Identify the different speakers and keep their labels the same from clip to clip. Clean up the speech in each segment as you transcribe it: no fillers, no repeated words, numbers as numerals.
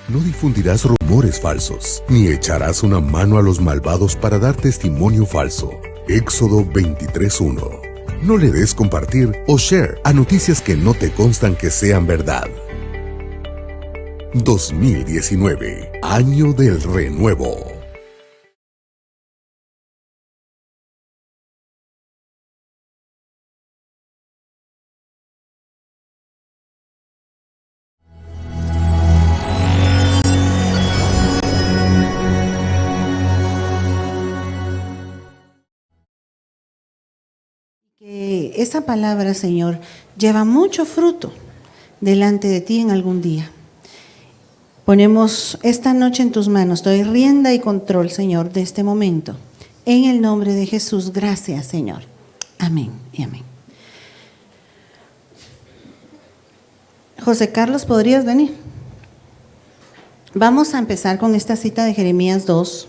Speaker 1: No difundirás rumores falsos, ni echarás una mano a los malvados para dar testimonio falso. Éxodo 23:1. No le des compartir o share a noticias que no te constan que sean verdad. 2019, año del renuevo.
Speaker 2: Que esa palabra, Señor, lleva mucho fruto delante de ti en algún día. Ponemos esta noche en tus manos, doy rienda y control, Señor, de este momento. En el nombre de Jesús, gracias, Señor. Amén y amén. José Carlos, ¿podrías venir? Vamos a empezar con esta cita de Jeremías 2,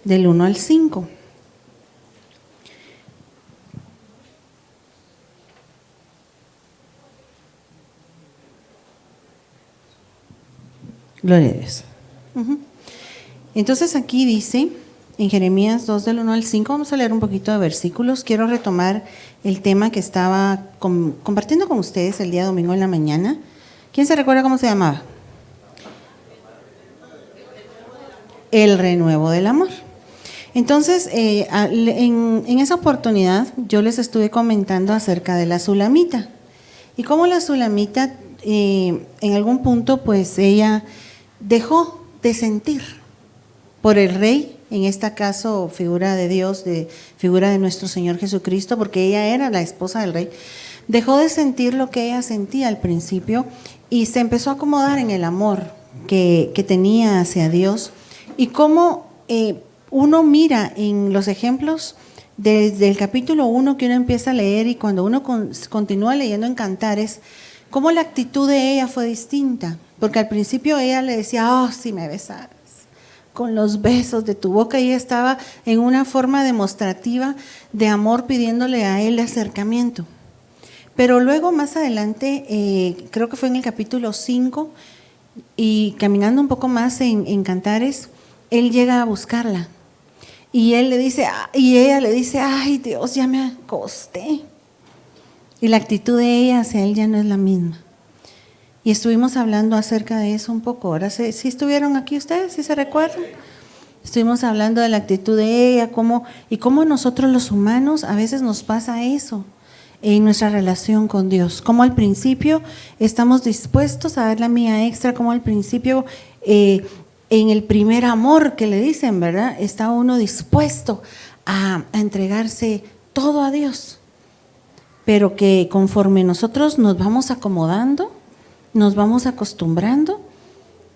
Speaker 2: del 1 al 5. Gloria a Dios. Entonces aquí dice, en Jeremías 2 del 1 al 5, vamos a leer un poquito de versículos. Quiero retomar el tema que estaba compartiendo con ustedes el día domingo en la mañana. ¿Quién se recuerda cómo se llamaba? El renuevo del amor. Entonces, en esa oportunidad yo les estuve comentando acerca de la Sulamita. Y cómo la Sulamita, en algún punto, pues ella dejó de sentir por el rey, en este caso figura de Dios, figura de nuestro Señor Jesucristo, porque ella era la esposa del rey, dejó de sentir lo que ella sentía al principio y se empezó a acomodar en el amor que tenía hacia Dios. Y cómo uno mira en los ejemplos desde el capítulo 1 que uno empieza a leer y cuando uno continúa leyendo en Cantares, cómo la actitud de ella fue distinta. Porque al principio ella le decía, oh, si me besaras, con los besos de tu boca. Y ella estaba en una forma demostrativa de amor pidiéndole a él acercamiento. Pero luego más adelante, creo que fue en el capítulo 5, y caminando un poco más en Cantares, él llega a buscarla. Y ella le dice, ay Dios, ya me acosté. Y la actitud de ella hacia él ya no es la misma. Y estuvimos hablando acerca de eso un poco. Ahora, ¿sí estuvieron aquí ustedes? ¿Sí se recuerdan? Estuvimos hablando de la actitud de ella, cómo nosotros los humanos a veces nos pasa eso en nuestra relación con Dios. Cómo al principio estamos dispuestos a dar la mía extra, cómo al principio en el primer amor que le dicen, ¿verdad? Está uno dispuesto a entregarse todo a Dios. Pero que conforme nosotros nos vamos acomodando, nos vamos acostumbrando,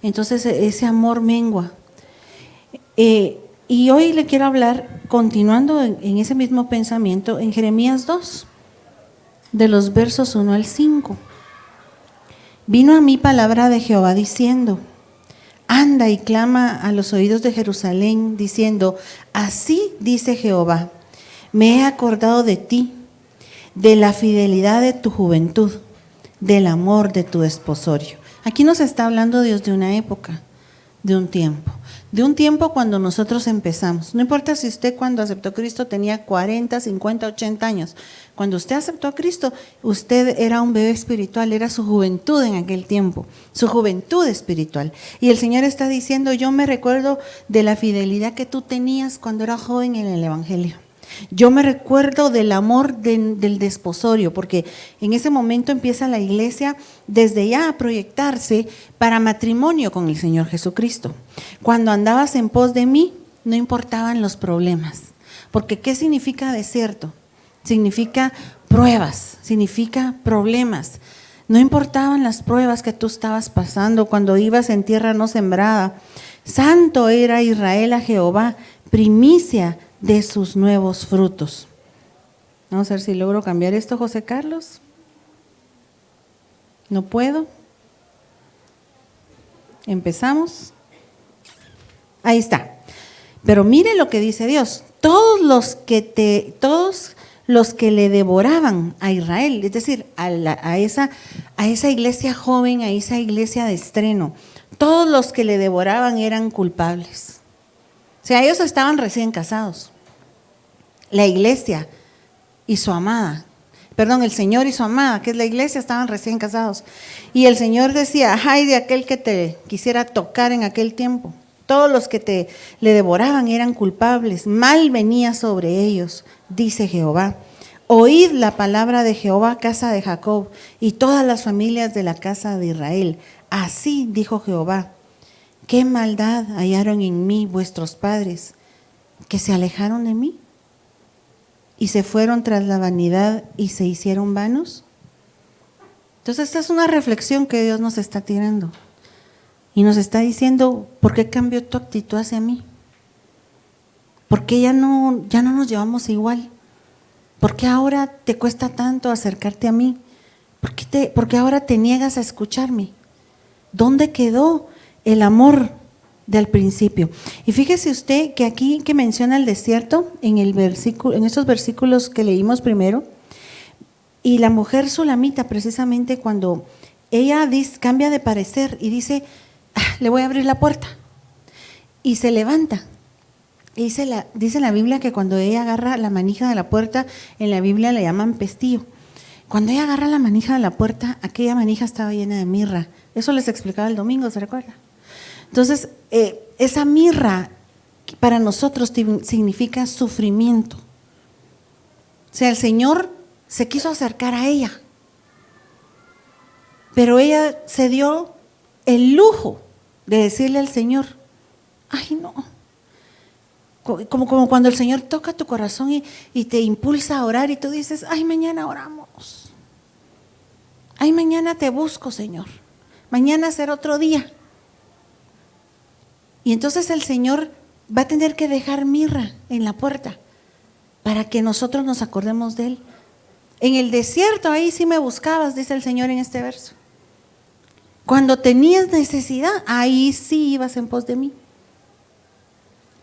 Speaker 2: entonces ese amor mengua. Y hoy le quiero hablar, continuando en ese mismo pensamiento, en Jeremías 2, de los versos 1 al 5. Vino a mí palabra de Jehová diciendo, anda y clama a los oídos de Jerusalén, diciendo, así dice Jehová, me he acordado de ti, de la fidelidad de tu juventud, del amor de tu desposorio. Aquí nos está hablando Dios de una época, de un tiempo cuando nosotros empezamos. No importa si usted cuando aceptó a Cristo tenía 40, 50, 80 años. Cuando usted aceptó a Cristo, usted era un bebé espiritual, era su juventud en aquel tiempo, su juventud espiritual. Y el Señor está diciendo, yo me recuerdo de la fidelidad que tú tenías cuando eras joven en el Evangelio. Yo me recuerdo del amor del desposorio, porque en ese momento empieza la iglesia desde ya a proyectarse para matrimonio con el Señor Jesucristo. Cuando andabas en pos de mí, no importaban los problemas, porque ¿qué significa desierto? Significa pruebas, significa problemas. No importaban las pruebas que tú estabas pasando cuando ibas en tierra no sembrada. Santo era Israel a Jehová, primicia de sus nuevos frutos. Vamos a ver si logro cambiar esto, José Carlos. No puedo. Empezamos. Ahí está. Pero mire lo que dice Dios. Todos los que le devoraban a Israel, es decir, a esa iglesia joven, a esa iglesia de estreno, todos los que le devoraban eran culpables. O sea, ellos estaban recién casados. La iglesia y su amada, el Señor y su amada, que es la iglesia, estaban recién casados. Y el Señor decía, ay de aquel que te quisiera tocar en aquel tiempo. Todos los que le devoraban eran culpables, mal venía sobre ellos, dice Jehová. Oíd la palabra de Jehová, casa de Jacob, y todas las familias de la casa de Israel. Así dijo Jehová, qué maldad hallaron en mí vuestros padres, que se alejaron de mí y se fueron tras la vanidad y se hicieron vanos. Entonces esta es una reflexión que Dios nos está tirando y nos está diciendo, ¿por qué cambió tu actitud hacia mí? ¿Por qué ya no nos llevamos igual? ¿Por qué ahora te cuesta tanto acercarte a mí? ¿Por qué ahora te niegas a escucharme? ¿Dónde quedó el amor del principio? Y fíjese usted que aquí que menciona el desierto, en estos versículos que leímos primero, y la mujer sulamita precisamente cuando ella cambia de parecer y dice, le voy a abrir la puerta, y se levanta. Y dice la Biblia que cuando ella agarra la manija de la puerta, en la Biblia le llaman pestillo. Cuando ella agarra la manija de la puerta, aquella manija estaba llena de mirra. Eso les explicaba el domingo, ¿se recuerda? Entonces, esa mirra para nosotros significa sufrimiento. O sea, el Señor se quiso acercar a ella, pero ella se dio el lujo de decirle al Señor, ay no. Como cuando el Señor toca tu corazón y te impulsa a orar y tú dices, ay, mañana oramos. Ay, mañana te busco, Señor. Mañana será otro día. Y entonces el Señor va a tener que dejar mirra en la puerta para que nosotros nos acordemos de Él. En el desierto, ahí sí me buscabas, dice el Señor en este verso. Cuando tenías necesidad, ahí sí ibas en pos de mí.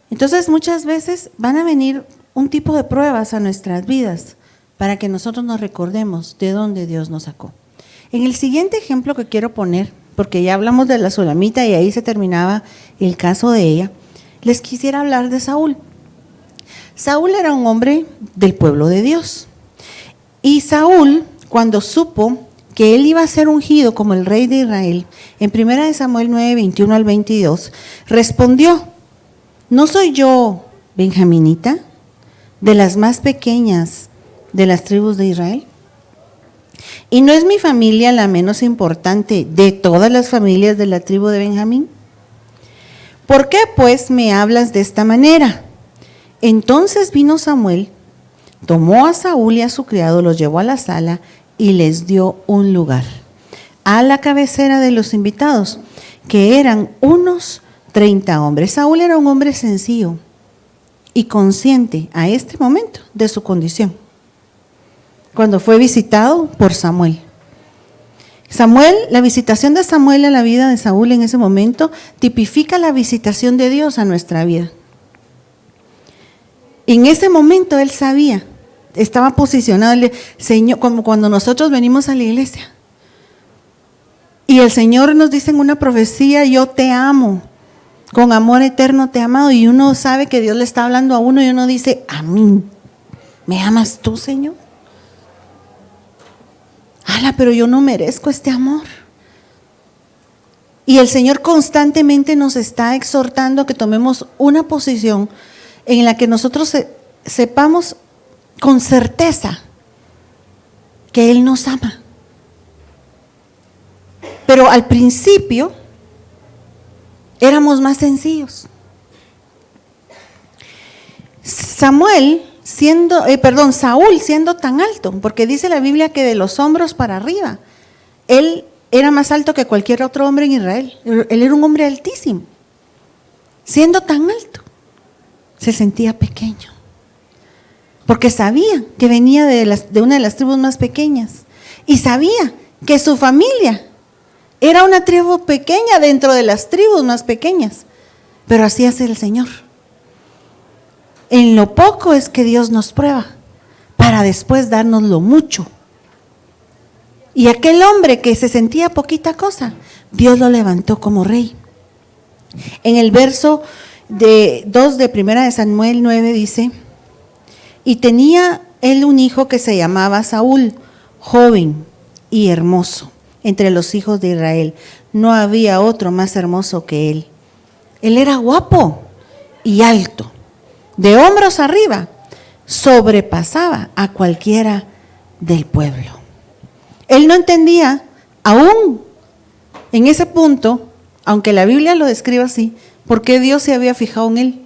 Speaker 2: Entonces muchas veces van a venir un tipo de pruebas a nuestras vidas para que nosotros nos recordemos de dónde Dios nos sacó. En el siguiente ejemplo que quiero poner, porque ya hablamos de la sulamita y ahí se terminaba el caso de ella, les quisiera hablar de Saúl. Saúl era un hombre del pueblo de Dios. Y Saúl, cuando supo que él iba a ser ungido como el rey de Israel, en 1 Samuel 9, 21 al 22, respondió, ¿no soy yo benjaminita, de las más pequeñas de las tribus de Israel? ¿Y no es mi familia la menos importante de todas las familias de la tribu de Benjamín? ¿Por qué pues me hablas de esta manera? Entonces vino Samuel, tomó a Saúl y a su criado, los llevó a la sala y les dio un lugar, a la cabecera de los invitados, que eran unos 30 hombres. Saúl era un hombre sencillo y consciente a este momento de su condición, cuando fue visitado por Samuel. La visitación de Samuel a la vida de Saúl en ese momento tipifica la visitación de Dios a nuestra vida. En ese momento él sabía, estaba posicionado, Señor, como cuando nosotros venimos a la iglesia y el Señor nos dice en una profecía, yo te amo, con amor eterno te he amado, y uno sabe que Dios le está hablando a uno y uno dice, a mí, ¿me amas tú, Señor? Pero yo no merezco este amor. Y el Señor constantemente nos está exhortando a que tomemos una posición en la que nosotros sepamos con certeza que Él nos ama. Pero al principio éramos más sencillos. Saúl siendo tan alto, porque dice la Biblia que de los hombros para arriba, él era más alto que cualquier otro hombre en Israel. Él era un hombre altísimo. Siendo tan alto, se sentía pequeño, porque sabía que venía de una de las tribus más pequeñas y sabía que su familia era una tribu pequeña dentro de las tribus más pequeñas, pero así hace el Señor. En lo poco es que Dios nos prueba para después darnos lo mucho. Y aquel hombre que se sentía poquita cosa, Dios lo levantó como rey. En el verso 2 de Primera de Samuel 9 dice: y tenía él un hijo que se llamaba Saúl, joven y hermoso entre los hijos de Israel. No había otro más hermoso que él. Él era guapo y alto, de hombros arriba, sobrepasaba a cualquiera del pueblo. Él no entendía aún en ese punto, aunque la Biblia lo describe así, por qué Dios se había fijado en él.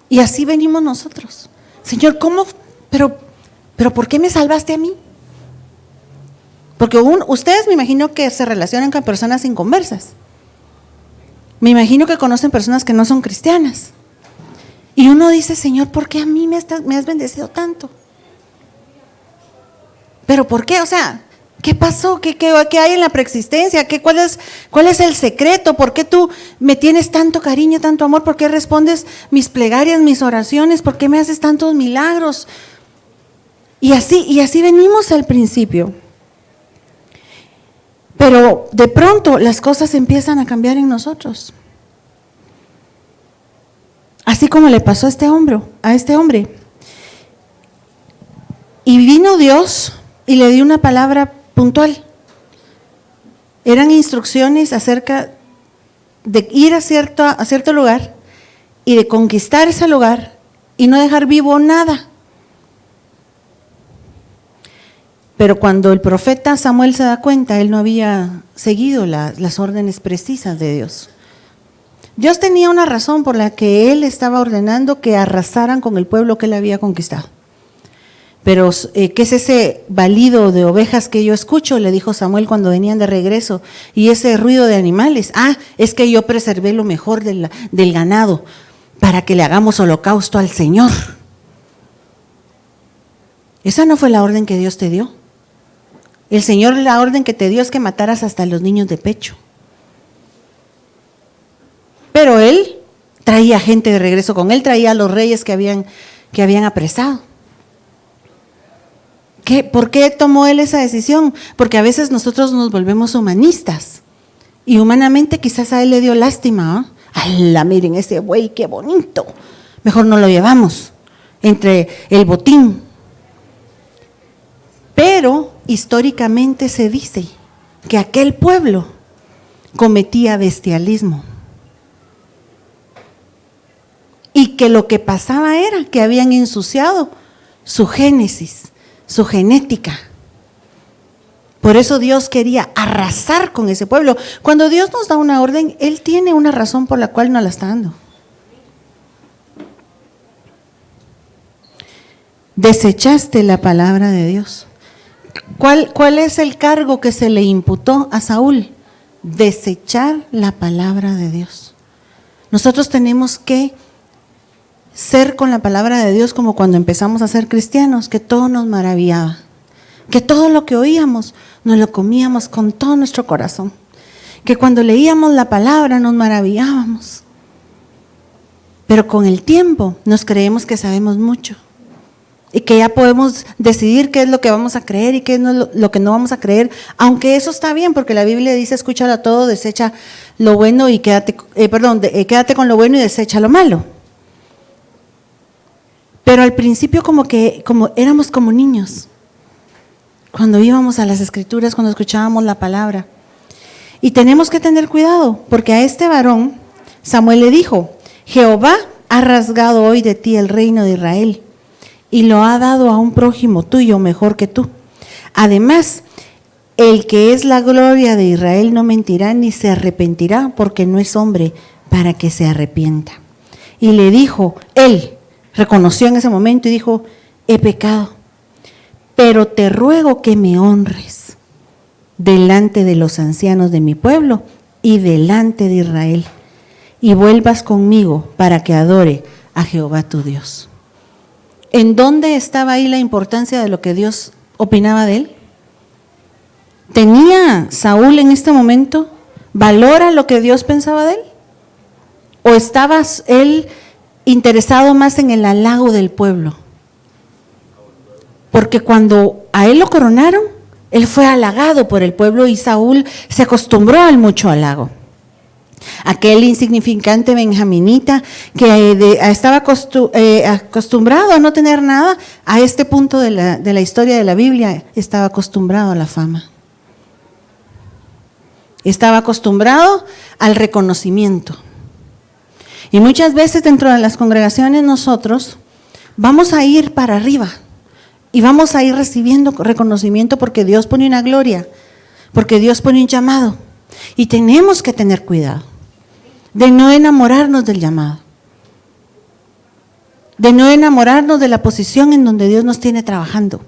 Speaker 2: Y así venimos nosotros. Señor, ¿cómo? Pero ¿por qué me salvaste a mí? Porque ustedes me imagino que se relacionan con personas inconversas. Me imagino que conocen personas que no son cristianas. Y uno dice: Señor, ¿por qué a mí me has bendecido tanto? ¿Pero por qué? O sea, ¿qué pasó? ¿Qué hay en la preexistencia? ¿Cuál es el secreto? ¿Por qué tú me tienes tanto cariño, tanto amor? ¿Por qué respondes mis plegarias, mis oraciones? ¿Por qué me haces tantos milagros? Y así venimos al principio. Pero de pronto las cosas empiezan a cambiar en nosotros. Así como le pasó a este hombre. Y vino Dios y le dio una palabra puntual. Eran instrucciones acerca de ir a cierto lugar y de conquistar ese lugar y no dejar vivo nada. Pero cuando el profeta Samuel se da cuenta, él no había seguido las órdenes precisas de Dios. Dios tenía una razón por la que él estaba ordenando que arrasaran con el pueblo que él había conquistado. Pero, ¿qué es ese balido de ovejas que yo escucho?, le dijo Samuel cuando venían de regreso, y ese ruido de animales. Es que yo preservé lo mejor del ganado para que le hagamos holocausto al Señor. Esa no fue la orden que Dios te dio. El Señor, la orden que te dio es que mataras hasta los niños de pecho. Pero él traía gente de regreso con él, traía a los reyes que habían apresado. ¿Por qué tomó él esa decisión? Porque a veces nosotros nos volvemos humanistas y humanamente quizás a él le dio lástima. ¡Hala, miren ese buey, qué bonito! Mejor no lo llevamos entre el botín. Pero históricamente se dice que aquel pueblo cometía bestialismo. Y que lo que pasaba era que habían ensuciado su génesis, su genética. Por eso Dios quería arrasar con ese pueblo. Cuando Dios nos da una orden, Él tiene una razón por la cual nos la está dando. Desechaste la palabra de Dios. ¿Cuál es el cargo que se le imputó a Saúl? Desechar la palabra de Dios. Nosotros tenemos que ser con la palabra de Dios como cuando empezamos a ser cristianos, que todo nos maravillaba, que todo lo que oíamos nos lo comíamos con todo nuestro corazón, que cuando leíamos la palabra nos maravillábamos, pero con el tiempo nos creemos que sabemos mucho y que ya podemos decidir qué es lo que vamos a creer y qué es lo que no vamos a creer, aunque eso está bien, porque la Biblia dice: escúchalo todo, desecha lo bueno y quédate con lo bueno y desecha lo malo. Pero al principio como éramos como niños, cuando íbamos a las Escrituras, cuando escuchábamos la palabra. Y tenemos que tener cuidado, porque a este varón Samuel le dijo: Jehová ha rasgado hoy de ti el reino de Israel y lo ha dado a un prójimo tuyo mejor que tú. Además, el que es la gloria de Israel no mentirá ni se arrepentirá, porque no es hombre para que se arrepienta. Y le dijo, él reconoció en ese momento y dijo: he pecado, pero te ruego que me honres delante de los ancianos de mi pueblo y delante de Israel, y vuelvas conmigo para que adore a Jehová tu Dios. ¿En dónde estaba ahí la importancia de lo que Dios opinaba de él? ¿Tenía Saúl en este momento valor a lo que Dios pensaba de él? ¿O estaba él interesado más en el halago del pueblo? Porque cuando a él lo coronaron, él fue halagado por el pueblo y Saúl se acostumbró al mucho halago. Aquel insignificante benjaminita que estaba acostumbrado a no tener nada, a este punto de la historia de la Biblia, estaba acostumbrado a la fama. Estaba acostumbrado al reconocimiento. Y muchas veces dentro de las congregaciones nosotros vamos a ir para arriba y vamos a ir recibiendo reconocimiento porque Dios pone una gloria, porque Dios pone un llamado. Y tenemos que tener cuidado de no enamorarnos del llamado, de no enamorarnos de la posición en donde Dios nos tiene trabajando.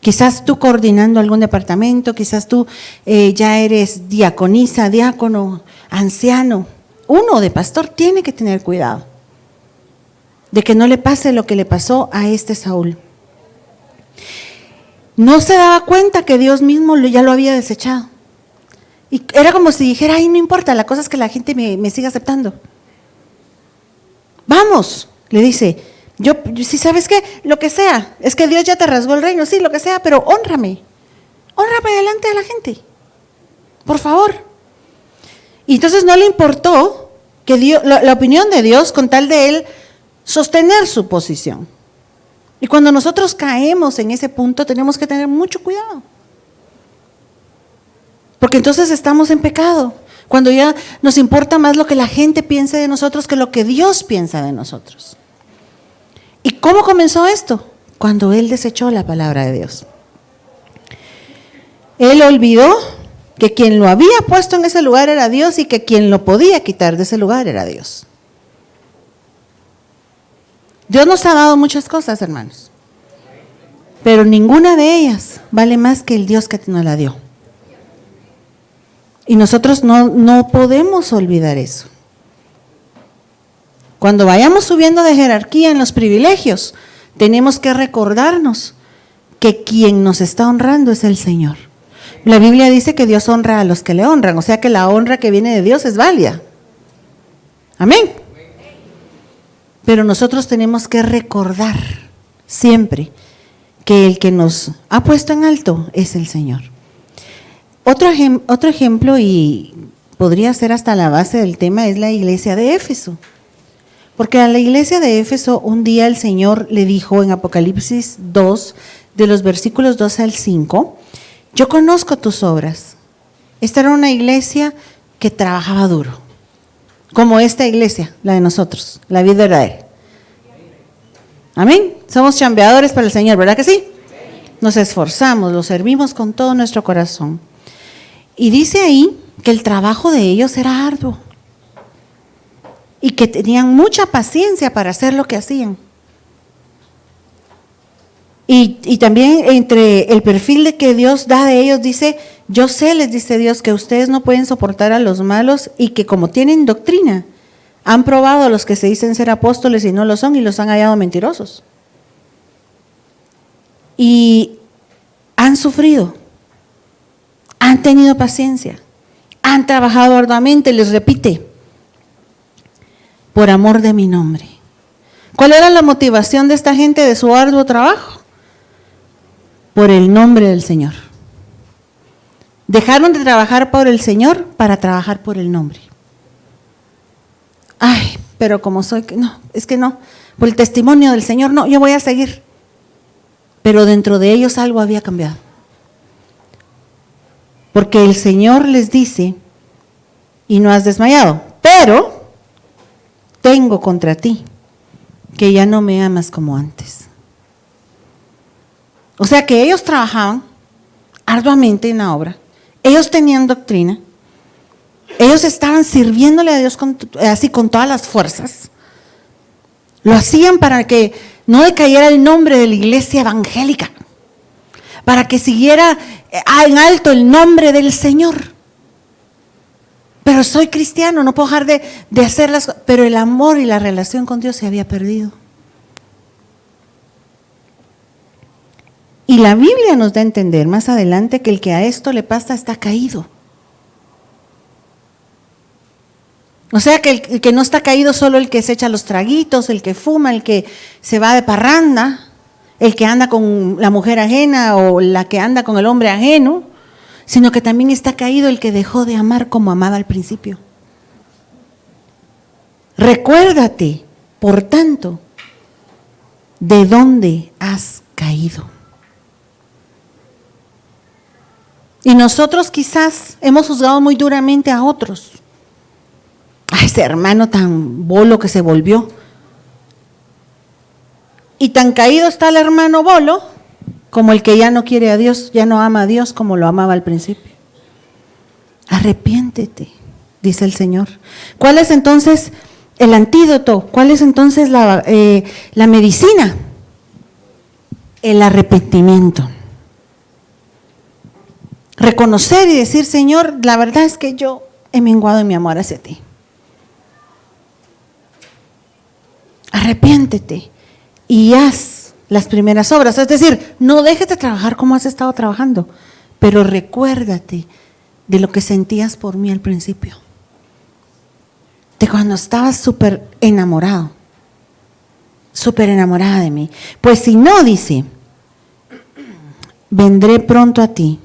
Speaker 2: Quizás tú coordinando algún departamento, quizás tú ya eres diaconisa, diácono, anciano. Uno de pastor tiene que tener cuidado de que no le pase lo que le pasó a este Saúl. No se daba cuenta que Dios mismo ya lo había desechado. Y era como si dijera, ay, no importa, la cosa es que la gente me siga aceptando. Vamos, le dice, yo si sabes qué, lo que sea, es que Dios ya te rasgó el reino, sí, lo que sea, pero honrame delante de la gente, por favor. Y entonces no le importó que la opinión de Dios con tal de él sostener su posición. Y cuando nosotros caemos en ese punto tenemos que tener mucho cuidado. Porque entonces estamos en pecado, cuando ya nos importa más lo que la gente piense de nosotros que lo que Dios piensa de nosotros. ¿Y cómo comenzó esto? Cuando él desechó la palabra de Dios. Él olvidó que quien lo había puesto en ese lugar era Dios y que quien lo podía quitar de ese lugar era Dios. Dios nos ha dado muchas cosas, hermanos, pero ninguna de ellas vale más que el Dios que nos la dio. Y nosotros no podemos olvidar eso. Cuando vayamos subiendo de jerarquía en los privilegios, tenemos que recordarnos que quien nos está honrando es el Señor. La Biblia dice que Dios honra a los que le honran, o sea que la honra que viene de Dios es válida. Amén. Pero nosotros tenemos que recordar siempre que el que nos ha puesto en alto es el Señor. Otro ejemplo, y podría ser hasta la base del tema, es la iglesia de Éfeso. Porque a la iglesia de Éfeso un día el Señor le dijo en Apocalipsis 2, de los versículos 2 al 5, yo conozco tus obras. Esta era una iglesia que trabajaba duro, como esta iglesia, la de nosotros, la vida verdadera. Amén. Somos chambeadores para el Señor, ¿verdad que sí? Nos esforzamos, lo servimos con todo nuestro corazón. Y dice ahí que el trabajo de ellos era arduo y que tenían mucha paciencia para hacer lo que hacían. Y también entre el perfil de que Dios da de ellos, dice, yo sé, les dice Dios, que ustedes no pueden soportar a los malos y que como tienen doctrina, han probado a los que se dicen ser apóstoles y no lo son y los han hallado mentirosos. Y han sufrido, han tenido paciencia, han trabajado arduamente, les repite, por amor de mi nombre. ¿Cuál era la motivación de esta gente de su arduo trabajo? Por el nombre del Señor. Dejaron de trabajar por el Señor para trabajar por el nombre. Ay, pero como soy, no, es que no, por el testimonio del Señor, no, yo voy a seguir. Pero dentro de ellos algo había cambiado. Porque el Señor les dice, y no has desmayado, pero tengo contra ti que ya no me amas como antes. O sea que ellos trabajaban arduamente en la obra, ellos tenían doctrina, ellos estaban sirviéndole a Dios así con todas las fuerzas, lo hacían para que no decayera el nombre de la iglesia evangélica, para que siguiera en alto el nombre del Señor. Pero soy cristiano, no puedo dejar de hacer las cosas, pero el amor y la relación con Dios se había perdido. Y la Biblia nos da a entender más adelante que el que a esto le pasa está caído. O sea que el que no está caído solo el que se echa los traguitos, el que fuma, el que se va de parranda, el que anda con la mujer ajena o la que anda con el hombre ajeno, sino que también está caído el que dejó de amar como amaba al principio. Recuérdate, por tanto, de dónde has caído. Y nosotros quizás hemos juzgado muy duramente a otros. A ese hermano tan bolo que se volvió. Y tan caído está el hermano bolo como el que ya no quiere a Dios, ya no ama a Dios como lo amaba al principio. Arrepiéntete, dice el Señor. ¿Cuál es entonces el antídoto? ¿Cuál es entonces la medicina? El arrepentimiento. Reconocer y decir, Señor, la verdad es que yo he menguado en mi amor hacia ti. Arrepiéntete y haz las primeras obras. Es decir, no dejes de trabajar como has estado trabajando, pero recuérdate de lo que sentías por mí al principio. De cuando estabas súper enamorado, súper enamorada de mí. Pues si no, dice, vendré pronto a ti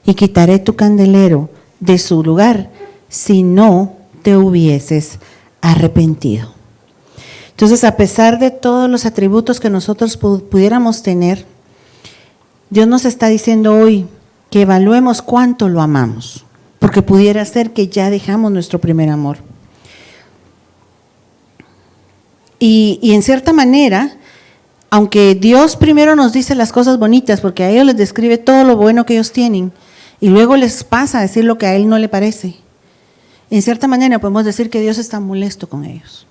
Speaker 2: y quitaré tu candelero de su lugar si no te hubieses arrepentido. Entonces, a pesar de todos los atributos que nosotros pudiéramos tener, Dios nos está diciendo hoy que evaluemos cuánto lo amamos, porque pudiera ser que ya dejamos nuestro primer amor. Y en cierta manera, aunque Dios primero nos dice las cosas bonitas, porque a ellos les describe todo lo bueno que ellos tienen, y luego les pasa a decir lo que a Él no le parece, en cierta manera podemos decir que Dios está molesto con ellos.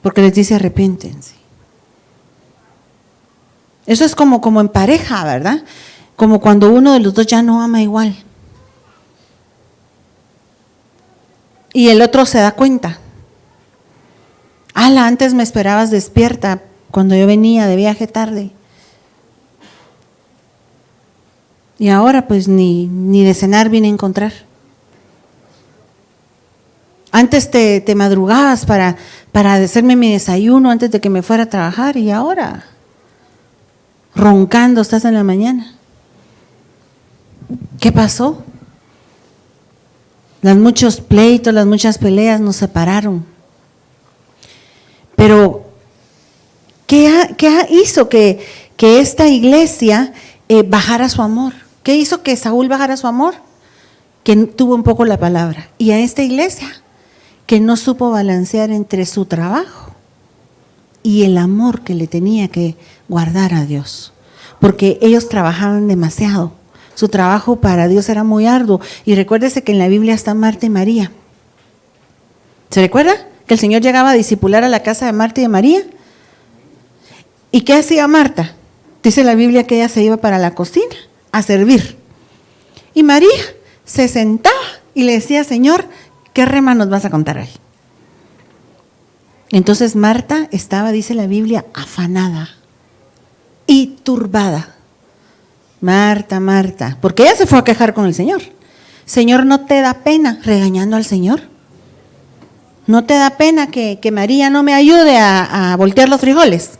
Speaker 2: Porque les dice arrepiéntense. Eso es como en pareja, ¿verdad? Como cuando uno de los dos ya no ama igual. Y el otro se da cuenta. Ala, antes me esperabas despierta cuando yo venía de viaje tarde. Y ahora pues ni de cenar vine a encontrar. Antes te madrugabas para hacerme mi desayuno antes de que me fuera a trabajar y ahora roncando estás en la mañana. ¿Qué pasó? Los muchos pleitos, las muchas peleas nos separaron. Pero, ¿qué hizo que esta iglesia bajara su amor? ¿Qué hizo que Saúl bajara su amor? Que tuvo un poco la palabra. Y a esta iglesia, que no supo balancear entre su trabajo y el amor que le tenía que guardar a Dios. Porque ellos trabajaban demasiado. Su trabajo para Dios era muy arduo. Y recuérdese que en la Biblia está Marta y María. ¿Se recuerda? Que el Señor llegaba a discipular a la casa de Marta y de María. ¿Y qué hacía Marta? Dice la Biblia que ella se iba para la cocina a servir. Y María se sentaba y le decía, Señor, ¿qué rema nos vas a contar hoy? Entonces Marta estaba, dice la Biblia, afanada y turbada. Marta, Marta, porque ella se fue a quejar con el Señor. Señor, ¿no te da pena regañando al Señor? ¿No te da pena que María no me ayude a voltear los frijoles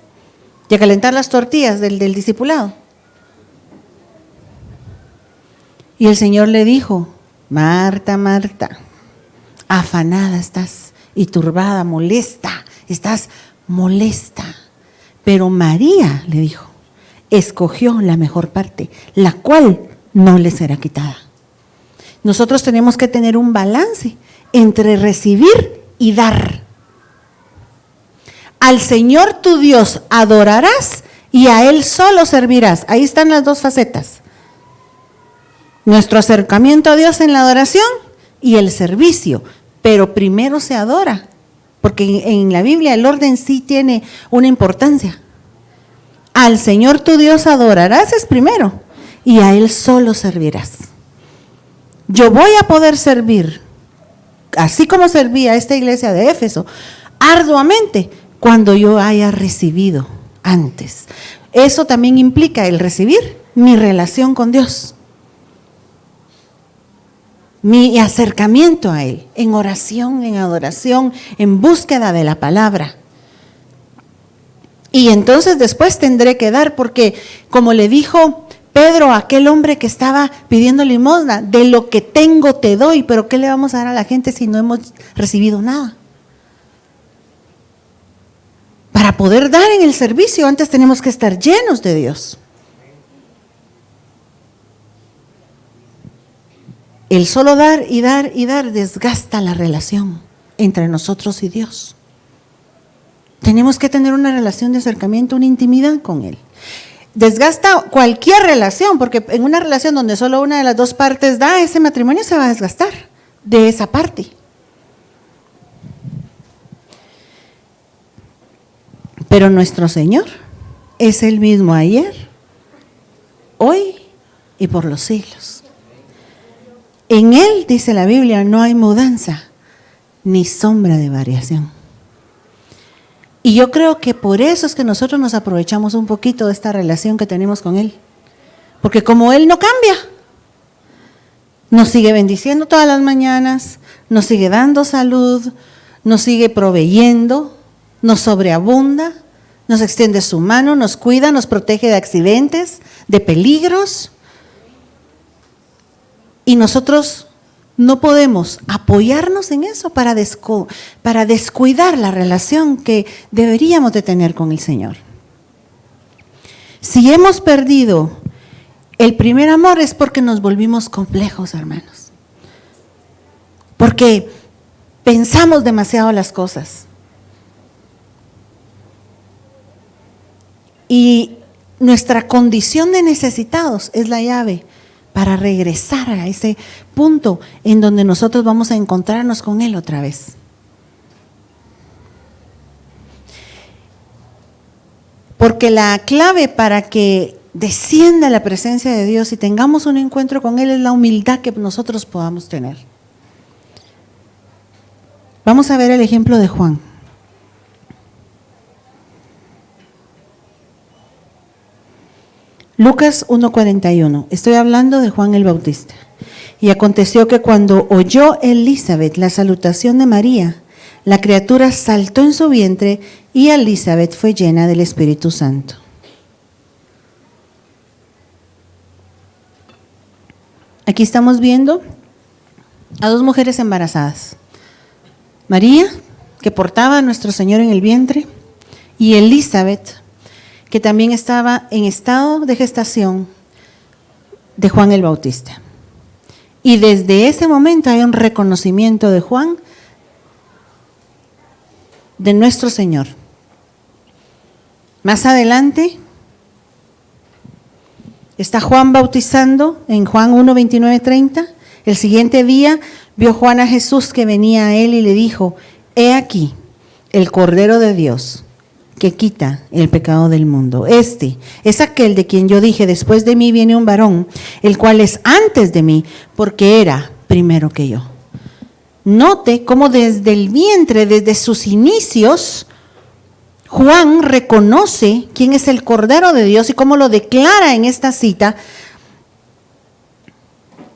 Speaker 2: y a calentar las tortillas del discipulado? Y el Señor le dijo, Marta, Marta, afanada estás y turbada, molesta, estás molesta. Pero María, le dijo, escogió la mejor parte, la cual no le será quitada. Nosotros tenemos que tener un balance entre recibir y dar. Al Señor tu Dios adorarás y a Él solo servirás. Ahí están las dos facetas. Nuestro acercamiento a Dios en la adoración y el servicio. Pero primero se adora, porque en la Biblia el orden sí tiene una importancia. Al Señor tu Dios adorarás es primero y a Él solo servirás. Yo voy a poder servir, así como servía esta iglesia de Éfeso, arduamente cuando yo haya recibido antes. Eso también implica el recibir mi relación con Dios, mi acercamiento a Él, en oración, en adoración, en búsqueda de la palabra. Y entonces después tendré que dar, porque como le dijo Pedro, aquel hombre que estaba pidiendo limosna, de lo que tengo te doy, pero ¿qué le vamos a dar a la gente si no hemos recibido nada? Para poder dar en el servicio, antes tenemos que estar llenos de Dios. El solo dar y dar y dar desgasta la relación entre nosotros y Dios. Tenemos que tener una relación de acercamiento, una intimidad con Él. Desgasta cualquier relación, porque en una relación donde solo una de las dos partes da, ese matrimonio se va a desgastar de esa parte. Pero nuestro Señor es el mismo ayer, hoy y por los siglos. En Él, dice la Biblia, no hay mudanza ni sombra de variación. Y yo creo que por eso es que nosotros nos aprovechamos un poquito de esta relación que tenemos con Él. Porque como Él no cambia, nos sigue bendiciendo todas las mañanas, nos sigue dando salud, nos sigue proveyendo, nos sobreabunda, nos extiende su mano, nos cuida, nos protege de accidentes, de peligros. Y nosotros no podemos apoyarnos en eso para descuidar la relación que deberíamos de tener con el Señor. Si hemos perdido el primer amor es porque nos volvimos complejos, hermanos. Porque pensamos demasiado las cosas. Y nuestra condición de necesitados es la llave para regresar a ese punto en donde nosotros vamos a encontrarnos con Él otra vez. Porque la clave para que descienda la presencia de Dios y tengamos un encuentro con Él es la humildad que nosotros podamos tener. Vamos a ver el ejemplo de Juan. Lucas 1:41, estoy hablando de Juan el Bautista. Y aconteció que cuando oyó Elizabeth la salutación de María, la criatura saltó en su vientre y Elizabeth fue llena del Espíritu Santo. Aquí estamos viendo a dos mujeres embarazadas. María, que portaba a nuestro Señor en el vientre, y Elizabeth, que también estaba en estado de gestación de Juan el Bautista. Y desde ese momento hay un reconocimiento de Juan, de nuestro Señor. Más adelante está Juan bautizando en Juan 1:29-30. El siguiente día vio Juan a Jesús que venía a él y le dijo: he aquí el Cordero de Dios que quita el pecado del mundo. Este es aquel de quien yo dije: después de mí viene un varón, el cual es antes de mí, porque era primero que yo. Note cómo desde el vientre, desde sus inicios, Juan reconoce quién es el Cordero de Dios y cómo lo declara en esta cita.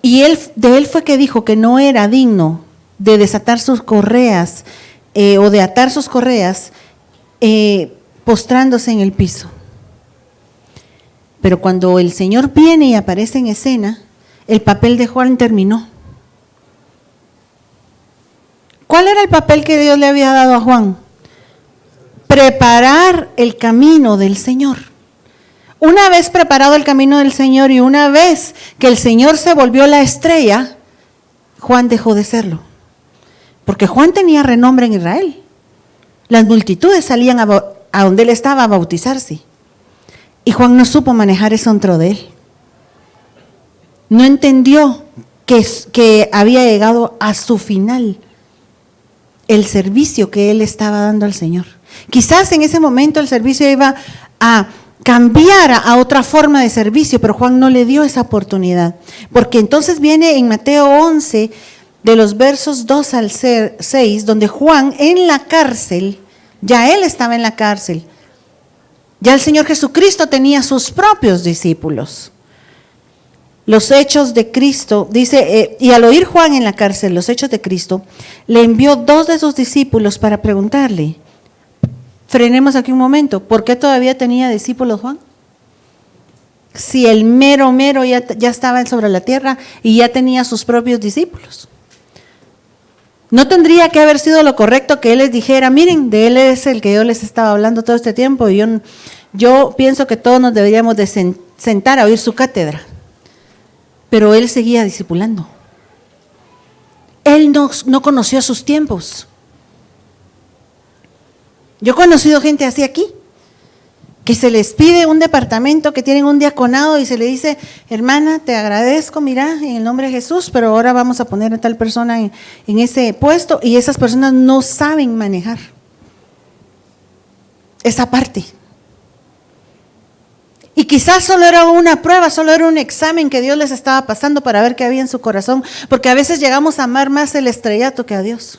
Speaker 2: Y de él fue que dijo que no era digno de desatar sus correas o de atar sus correas, postrándose en el piso. Pero cuando el Señor viene y aparece en escena, el papel de Juan terminó. ¿Cuál era el papel que Dios le había dado a Juan? Preparar el camino del Señor. Una vez preparado el camino del Señor y una vez que el Señor se volvió la estrella, Juan dejó de serlo. Porque Juan tenía renombre en Israel. Las multitudes salían a donde él estaba a bautizarse. Y Juan no supo manejar eso dentro de él. No entendió que había llegado a su final el servicio que él estaba dando al Señor. Quizás en ese momento el servicio iba a cambiar a otra forma de servicio, pero Juan no le dio esa oportunidad. Porque entonces viene en Mateo 11, de los versos 2 al 6, donde Juan en la cárcel, ya él estaba en la cárcel, ya el Señor Jesucristo tenía sus propios discípulos. Los hechos de Cristo, dice, y al oír Juan en la cárcel los hechos de Cristo, le envió 2 de sus discípulos para preguntarle. Frenemos aquí un momento, ¿por qué todavía tenía discípulos Juan? si el mero ya estaba sobre la tierra y ya tenía sus propios discípulos? ¿No tendría que haber sido lo correcto que él les dijera, miren, de él es el que yo les estaba hablando todo este tiempo y yo pienso que todos nos deberíamos de sentar a oír su cátedra? Pero él seguía discipulando. Él no conoció sus tiempos. Yo he conocido gente así aquí, que se les pide un departamento, que tienen un diaconado y se le dice, hermana, te agradezco, mira, en el nombre de Jesús, pero ahora vamos a poner a tal persona en ese puesto, y esas personas no saben manejar esa parte. Y quizás solo era una prueba, solo era un examen que Dios les estaba pasando para ver qué había en su corazón, porque a veces llegamos a amar más el estrellato que a Dios.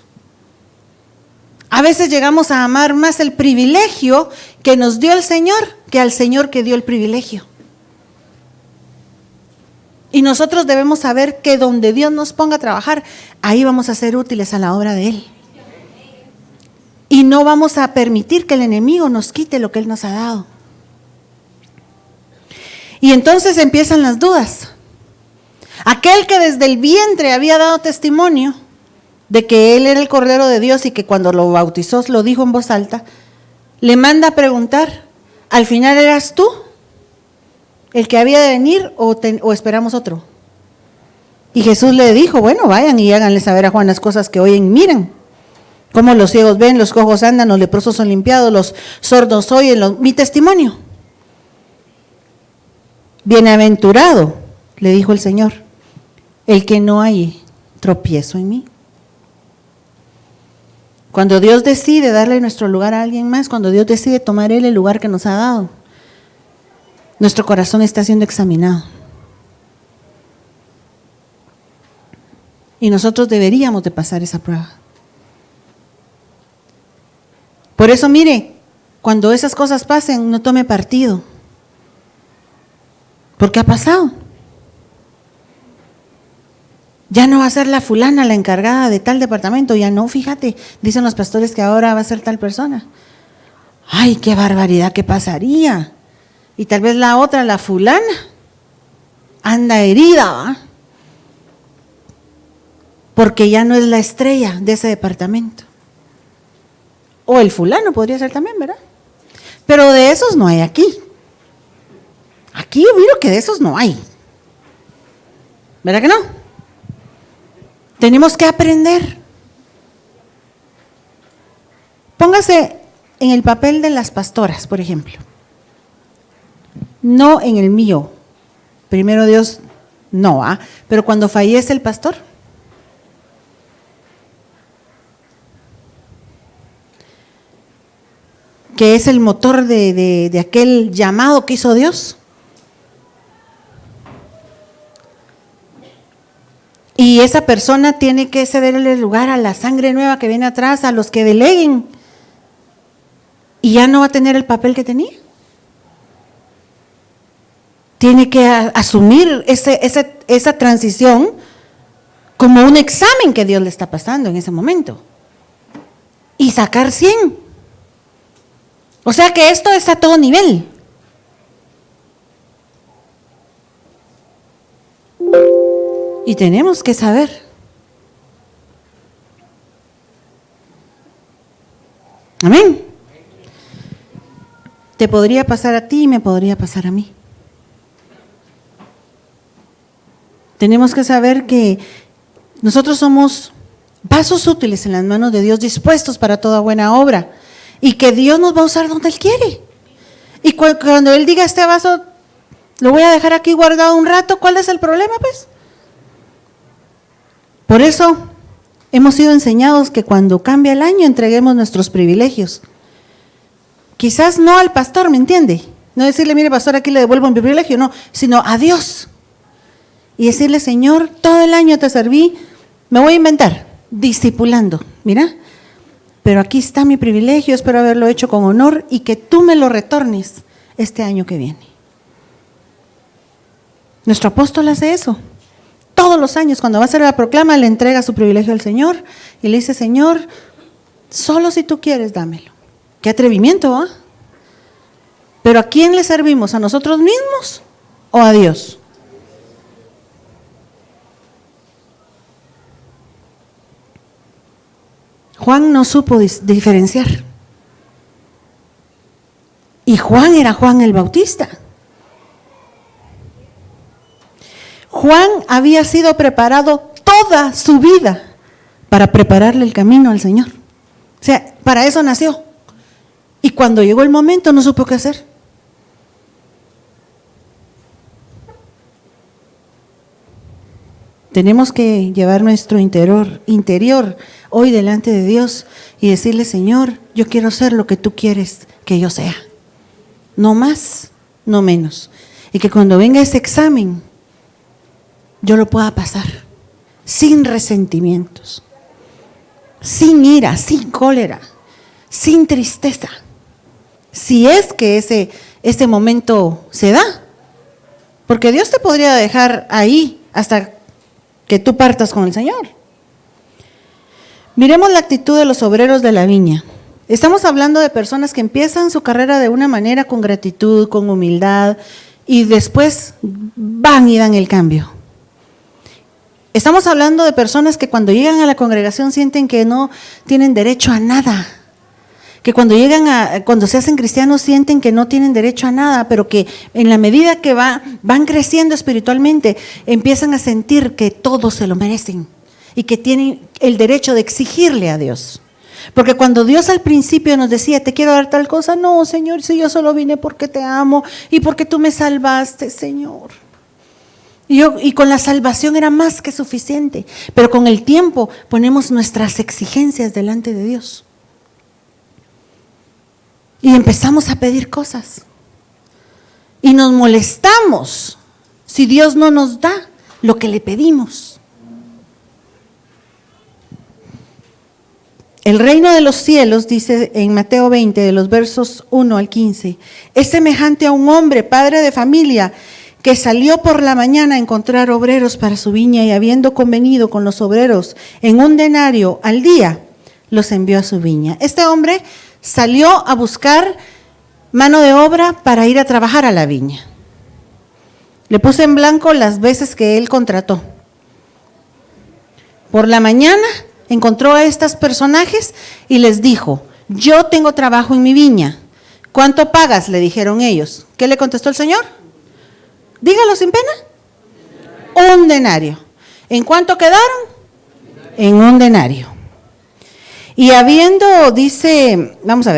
Speaker 2: A veces llegamos a amar más el privilegio que nos dio el Señor que al Señor que dio el privilegio. Y nosotros debemos saber que donde Dios nos ponga a trabajar, ahí vamos a ser útiles a la obra de Él. Y no vamos a permitir que el enemigo nos quite lo que Él nos ha dado. Y entonces empiezan las dudas. Aquel que desde el vientre había dado testimonio de que Él era el Cordero de Dios y que cuando lo bautizó lo dijo en voz alta, le manda a preguntar, ¿al final eras tú el que había de venir o esperamos otro? Y Jesús le dijo, bueno, vayan y háganle saber a Juan las cosas que oyen, miren, cómo los ciegos ven, los cojos andan, los leprosos son limpiados, los sordos oyen, mi testimonio. Bienaventurado, le dijo el Señor, el que no hay tropiezo en mí. Cuando Dios decide darle nuestro lugar a alguien más, cuando Dios decide tomar Él el lugar que nos ha dado, nuestro corazón está siendo examinado. Y nosotros deberíamos de pasar esa prueba. Por eso, mire, cuando esas cosas pasen, no tome partido. Porque ha pasado. Ya no va a ser la fulana la encargada de tal departamento, ya no, fíjate, dicen los pastores que ahora va a ser tal persona. Ay, qué barbaridad, ¿qué pasaría? Y tal vez la otra, la fulana, anda herida, ¿va? Porque ya no es la estrella de ese departamento. O el fulano podría ser también, ¿verdad? Pero de esos no hay aquí. Aquí yo miro que de esos no hay. ¿Verdad que no? Tenemos que aprender. Póngase en el papel de las pastoras, por ejemplo. No en el mío. Primero Dios, no, ¿ah? Pero cuando fallece el pastor, que es el motor de aquel llamado que hizo Dios. Y esa persona tiene que cederle lugar a la sangre nueva que viene atrás, a los que deleguen. Y ya no va a tener el papel que tenía. Tiene que asumir esa transición como un examen que Dios le está pasando en ese momento. Y sacar 100. O sea que esto está a todo nivel. Y tenemos que saber. Amén. Te podría pasar a ti y me podría pasar a mí. Tenemos que saber que nosotros somos vasos útiles en las manos de Dios, dispuestos para toda buena obra, y que Dios nos va a usar donde Él quiere. Y cuando Él diga, este vaso lo voy a dejar aquí guardado un rato, ¿cuál es el problema, pues? Por eso hemos sido enseñados que cuando cambia el año entreguemos nuestros privilegios. Quizás no al pastor, ¿me entiende? No decirle, mire pastor, aquí le devuelvo mi privilegio, no, sino a Dios. Y decirle, Señor, todo el año te serví, me voy a inventar, discipulando, mira, pero aquí está mi privilegio, espero haberlo hecho con honor y que tú me lo retornes este año que viene. Nuestro apóstol hace eso. Todos los años, cuando va a hacer la proclama, le entrega su privilegio al Señor y le dice, Señor, solo si tú quieres, dámelo. Qué atrevimiento, ¿ah? Pero ¿a quién le servimos? ¿A nosotros mismos o a Dios? Juan no supo diferenciar. Y Juan era Juan el Bautista. Juan había sido preparado toda su vida para prepararle el camino al Señor. O sea, para eso nació. Y cuando llegó el momento no supo qué hacer. Tenemos que llevar nuestro interior hoy delante de Dios y decirle: Señor, yo quiero ser lo que tú quieres que yo sea. No más, no menos. Y que cuando venga ese examen, yo lo pueda pasar sin resentimientos, sin ira, sin cólera, sin tristeza. Si es que ese momento se da. Porque Dios te podría dejar ahí hasta que tú partas con el Señor. Miremos la actitud de los obreros de la viña. Estamos hablando de personas que empiezan su carrera de una manera con gratitud, con humildad, y después van y dan el cambio. Estamos hablando de personas que cuando llegan a la congregación sienten que no tienen derecho a nada. Que cuando se hacen cristianos sienten que no tienen derecho a nada, pero que en la medida que van creciendo espiritualmente, empiezan a sentir que todos se lo merecen y que tienen el derecho de exigirle a Dios. Porque cuando Dios al principio nos decía: te quiero dar tal cosa, no, Señor, si yo solo vine porque te amo y porque tú me salvaste, Señor. Y con la salvación era más que suficiente, pero con el tiempo ponemos nuestras exigencias delante de Dios. Y empezamos a pedir cosas. Y nos molestamos si Dios no nos da lo que le pedimos. El reino de los cielos, dice en Mateo 20, de los versos 1 al 15, es semejante a un hombre, padre de familia, que salió por la mañana a encontrar obreros para su viña, y habiendo convenido con los obreros en 1 denario al día, los envió a su viña. Este hombre salió a buscar mano de obra para ir a trabajar a la viña. Le puse en blanco las veces que él contrató. Por la mañana encontró a estos personajes y les dijo: yo tengo trabajo en mi viña. ¿Cuánto pagas?, le dijeron ellos. ¿Qué le contestó el Señor? Dígalo sin pena. 1 denario. ¿En cuánto quedaron? En 1 denario. Y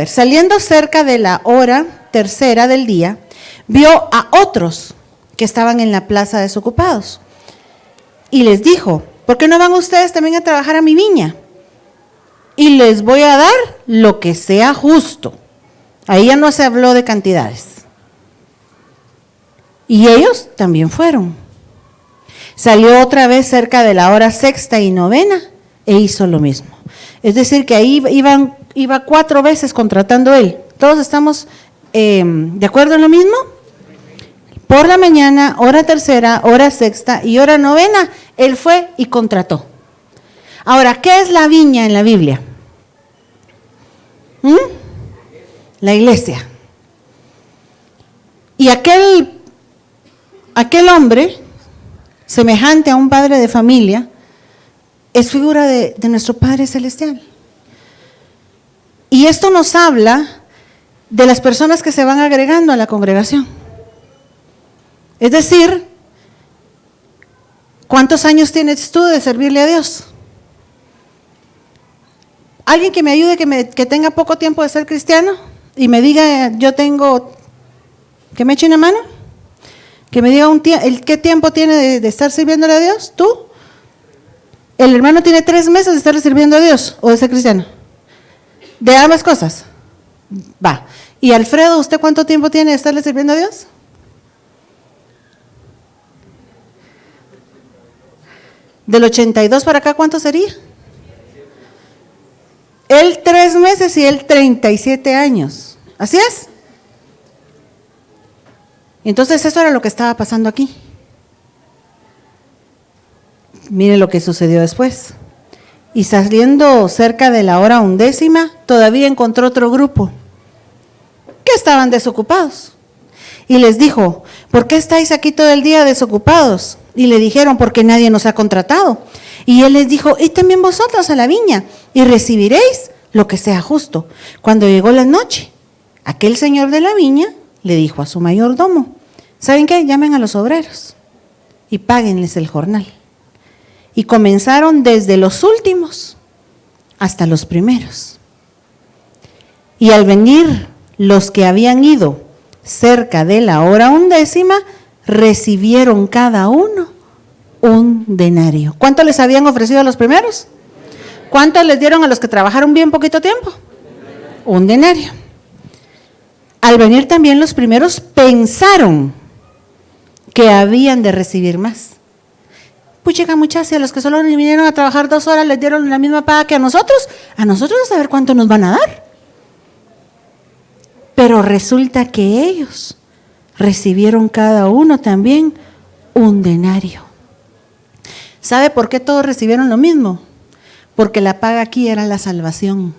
Speaker 2: saliendo cerca de la hora tercera del día, vio a otros que estaban en la plaza desocupados. Y les dijo: ¿por qué no van ustedes también a trabajar a mi viña? Y les voy a dar lo que sea justo. Ahí ya no se habló de cantidades. Y ellos también fueron. Salió otra vez cerca de la hora sexta y novena e hizo lo mismo. Es decir, que ahí iba 4 veces contratando él. ¿Todos estamos de acuerdo en lo mismo? Por la mañana, hora tercera, hora sexta y hora novena, él fue y contrató. Ahora, ¿qué es la viña en la Biblia? La iglesia. Y aquel hombre, semejante a un padre de familia, es figura de nuestro Padre Celestial. Y esto nos habla de las personas que se van agregando a la congregación. Es decir, ¿cuántos años tienes tú de servirle a Dios? Alguien que me ayude, que tenga poco tiempo de ser cristiano y me diga, que me eche una mano, que me diga ¿qué tiempo tiene de estar sirviéndole a Dios? ¿Tú? El hermano tiene 3 meses de estarle sirviendo a Dios o de ser cristiano. De ambas cosas. Va. ¿Y Alfredo, usted cuánto tiempo tiene de estarle sirviendo a Dios? Del 82 para acá, ¿cuánto sería? Él 3 meses y él 37 años. ¿Así es? Entonces eso era lo que estaba pasando aquí. Mire lo que sucedió después. Y saliendo cerca de la hora 11, todavía encontró otro grupo que estaban desocupados. y les dijo, ¿por qué estáis aquí todo el día desocupados? Y le dijeron, porque nadie nos ha contratado. Y él les dijo, y también vosotros a la viña, y recibiréis lo que sea justo. Cuando llegó la noche, aquel señor de la viña le dijo a su mayordomo, ¿saben qué? Llamen a los obreros y páguenles el jornal. Y comenzaron desde los últimos hasta los primeros. Y al venir los que habían ido cerca de la hora 11, recibieron cada uno un denario. ¿Cuánto les habían ofrecido a los primeros? ¿Cuánto les dieron a los que trabajaron bien poquito tiempo? Un denario. Al venir también los primeros pensaron que habían de recibir más. Puchica, muchachos, a los que solo vinieron a trabajar 2 horas les dieron la misma paga que a nosotros a saber cuánto nos van a dar. Pero resulta que ellos recibieron cada uno también un denario. ¿Sabe por qué todos recibieron lo mismo? Porque la paga aquí era la salvación.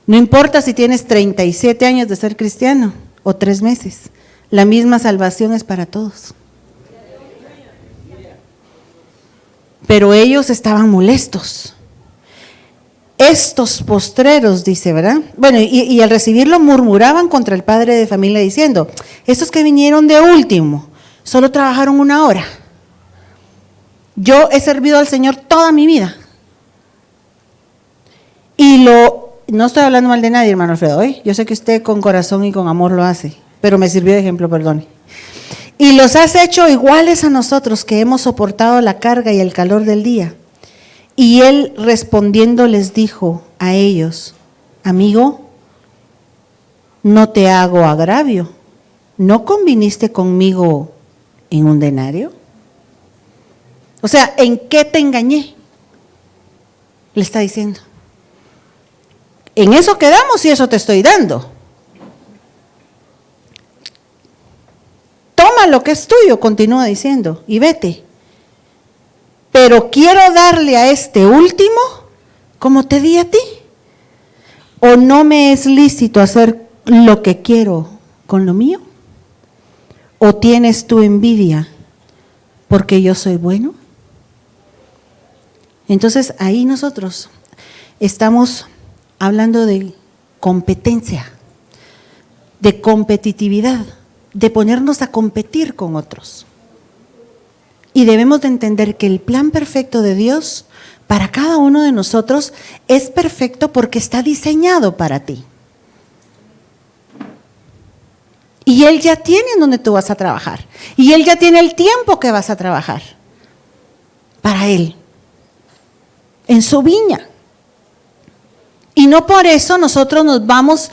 Speaker 2: No importa si tienes 37 años de ser cristiano o 3 meses, la misma salvación es para todos. Pero ellos estaban molestos. Estos postreros, dice, ¿verdad? Bueno, y al recibirlo murmuraban contra el padre de familia diciendo, estos que vinieron de último, solo trabajaron 1 hora. Yo he servido al Señor toda mi vida. Y no estoy hablando mal de nadie, hermano Alfredo, ¿eh? Yo sé que usted con corazón y con amor lo hace, pero me sirvió de ejemplo, perdone. Y los has hecho iguales a nosotros que hemos soportado la carga y el calor del día. Y él respondiendo les dijo a ellos, amigo, no te hago agravio, ¿no conviniste conmigo en un denario? O sea, ¿en qué te engañé? Le está diciendo. En eso quedamos y eso te estoy dando. Toma lo que es tuyo, continúa diciendo, y vete. Pero quiero darle a este último como te di a ti. ¿O no me es lícito hacer lo que quiero con lo mío? ¿O tienes tu envidia porque yo soy bueno? Entonces ahí nosotros estamos hablando de competencia, de competitividad, de ponernos a competir con otros. Y debemos de entender que el plan perfecto de Dios para cada uno de nosotros es perfecto porque está diseñado para ti. Y Él ya tiene en donde tú vas a trabajar. Y Él ya tiene el tiempo que vas a trabajar para Él, en su viña. Y no por eso nosotros nos vamos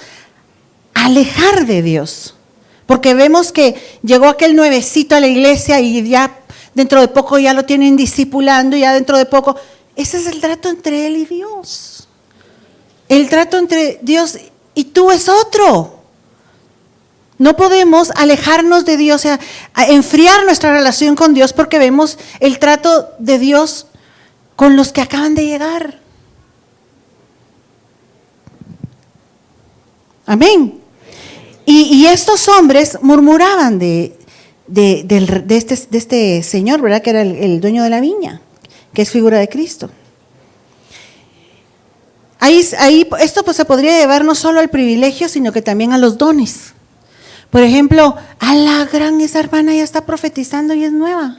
Speaker 2: a alejar de Dios. Porque vemos que llegó aquel nuevecito a la iglesia y ya dentro de poco ya lo tienen discipulando, ya dentro de poco. Ese es el trato entre Él y Dios. El trato entre Dios y tú es otro. No podemos alejarnos de Dios, o sea, a enfriar nuestra relación con Dios porque vemos el trato de Dios con los que acaban de llegar. Amén. Y estos hombres murmuraban de este señor, ¿verdad? Que era el dueño de la viña, que es figura de Cristo. Ahí esto pues se podría llevar no solo al privilegio, sino que también a los dones. Por ejemplo, esa hermana ya está profetizando y es nueva.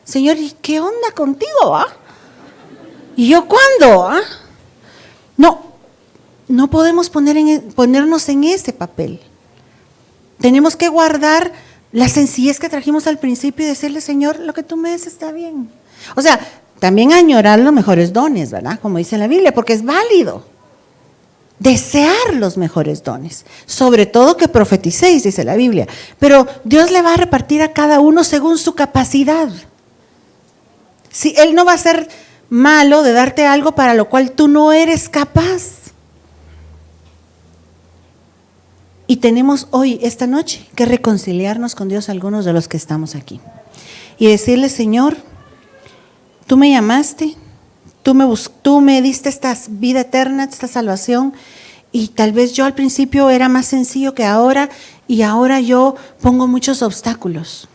Speaker 2: Señor, ¿y qué onda contigo? ¿Y yo cuándo? No podemos ponernos en ese papel. Tenemos que guardar la sencillez que trajimos al principio y decirle, Señor, lo que tú me des está bien. O sea, también añorar los mejores dones, ¿verdad? Como dice la Biblia, porque es válido. Desear los mejores dones, sobre todo que profeticéis, dice la Biblia. Pero Dios le va a repartir a cada uno según su capacidad. Si Él no va a ser malo de darte algo para lo cual tú no eres capaz. Y tenemos hoy, esta noche, que reconciliarnos con Dios, algunos de los que estamos aquí. Y decirle, Señor, tú me llamaste, tú me diste esta vida eterna, esta salvación, Y tal vez yo al principio era más sencillo que ahora, y ahora yo pongo muchos obstáculos.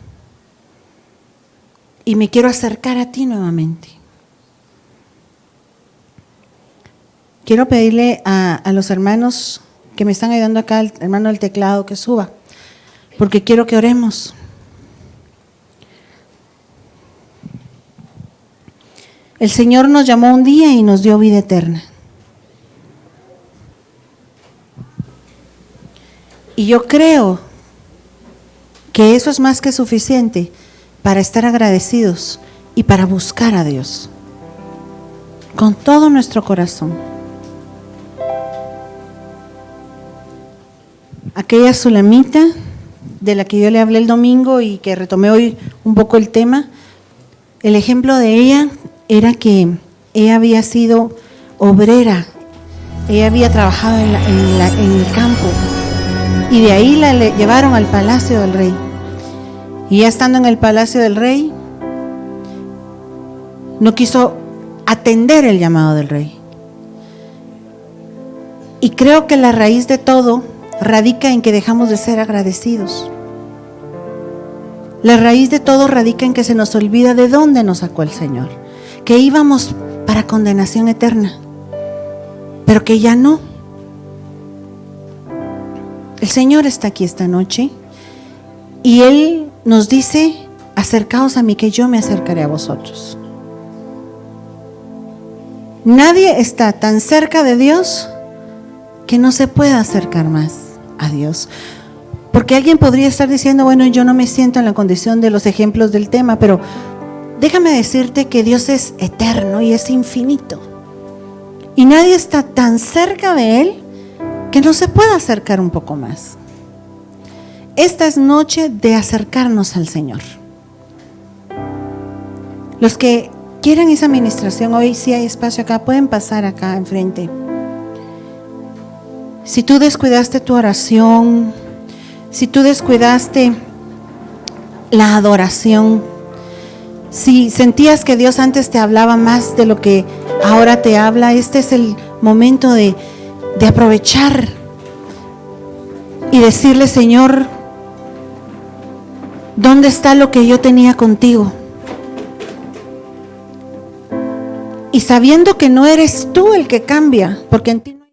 Speaker 2: Y me quiero acercar a ti nuevamente. Quiero pedirle a los hermanos que me están ayudando acá, el hermano del teclado, que suba, porque quiero que oremos. El Señor nos llamó un día y nos dio vida eterna. Y yo creo que eso es más que suficiente para estar agradecidos y para buscar a Dios con todo nuestro corazón. Aquella sulamita de la que yo le hablé el domingo y que retomé hoy un poco el tema, el ejemplo de ella era que ella había sido obrera, ella había trabajado en el campo, y de ahí la llevaron al palacio del rey. Y ya estando en el palacio del rey, no quiso atender el llamado del rey. Y creo que la raíz de todo radica en que dejamos de ser agradecidos. La raíz de todo radica en que se nos olvida de dónde nos sacó el Señor, que íbamos para condenación eterna, pero que ya no. El Señor está aquí esta noche y Él nos dice: acercaos a mí, que yo me acercaré a vosotros. Nadie está tan cerca de Dios que no se pueda acercar más a Dios. Porque alguien podría estar diciendo: bueno, yo no me siento en la condición de los ejemplos del tema, pero déjame decirte que Dios es eterno y es infinito. Y nadie está tan cerca de Él que no se pueda acercar un poco más. Esta es noche de acercarnos al Señor. Los que quieran esa administración, hoy sí hay espacio acá, pueden pasar acá enfrente. Si tú descuidaste tu oración, si tú descuidaste la adoración, si sentías que Dios antes te hablaba más de lo que ahora te habla, este es el momento de aprovechar y decirle: Señor, ¿dónde está lo que yo tenía contigo? Y sabiendo que no eres tú el que cambia, porque en ti no